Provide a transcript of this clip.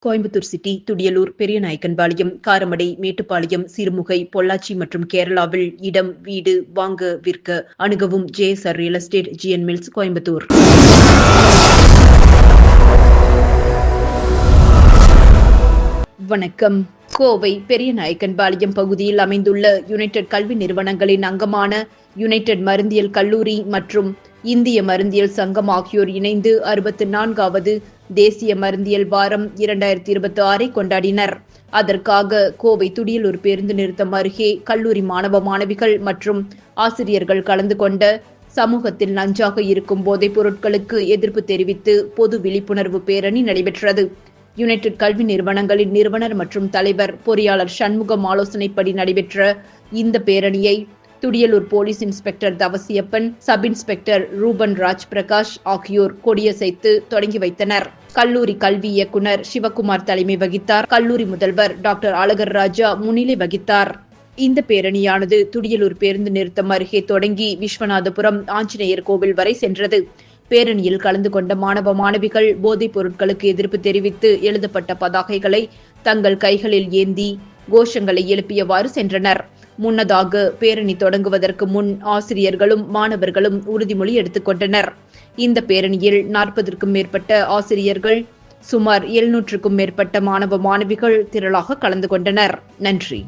Coimbatore city, Thudiyalur, Periyanaickenpalayam, Karamadai, Mettupalayam, Sirumugai, Pollachi மற்றும் கேரளாவில் இடம், வீடு வாங்க, விற்க அணுகவும் JSR real estate, GN mills, Coimbatore. வணக்கம். கோவை பெரியநாயக்கன்பாளையம் பகுதியில் அமைந்துள்ள யுனைடெட் கல்வி நிறுவனங்களின் அங்கமான யுனைடெட் மருந்தியல் கல்லூரி மற்றும் இந்திய மருந்தியல் சங்கம் ஆகியோர் இணைந்து 64வது தேசிய மருந்தியல் வாரம் 2026 கொண்டாடினர். அதற்காக கோவை துடியலூர் பேருந்து நிறுத்தம் அருகே கல்லூரி மாணவ மாணவிகள் மற்றும் ஆசிரியர்கள் கலந்து கொண்ட சமூகத்தில் நஞ்சாக இருக்கும் போதைப் பொருட்களுக்கு எதிர்ப்பு தெரிவித்து பொது விழிப்புணர்வு பேரணி நடைபெற்றது. யுனைடெட் கல்வி நிறுவனங்களின் நிறுவனர் மற்றும் தலைவர் பொறியாளர் சண்முகம் ஆலோசனைப்படி நடைபெற்ற இந்த பேரணியை Thudiyalur police inspector Thavasiyappan, sub inspector Ruban Raj Prakash ஆகியோர் கொடியசைத்து தொடங்கி வைத்தனர். கல்லூரி கல்வி இயக்குனர் சிவகுமார் தலைமை வகித்தார். கல்லூரி முதல்வர் டாக்டர் அழகர் ராஜா முன்னிலை வகித்தார். இந்த பேரணியானது துடியலூர் பேருந்து நிறுத்தம் அருகே தொடங்கி விஸ்வநாதபுரம் ஆஞ்சநேயர் கோவில் வரை சென்றது. பேரணியில் கலந்து கொண்ட மாணவ மாணவிகள் போதைப் பொருட்களுக்கு எதிர்ப்பு தெரிவித்து எழுதப்பட்ட பதாகைகளை தங்கள் கைகளில் ஏந்தி கோஷங்களை எழுப்பியவாறு சென்றனர். முன்னதாக பேரணி தொடங்குவதற்கு முன் ஆசிரியர்களும் மாணவர்களும் உறுதிமொழி எடுத்துக்கொண்டனர். இந்த பேரணியில் 40க்கும் மேற்பட்ட ஆசிரியர்கள், சுமார் 700க்கும் மேற்பட்ட மாணவ மாணவிகள் திரளாக கலந்து கொண்டனர். நன்றி.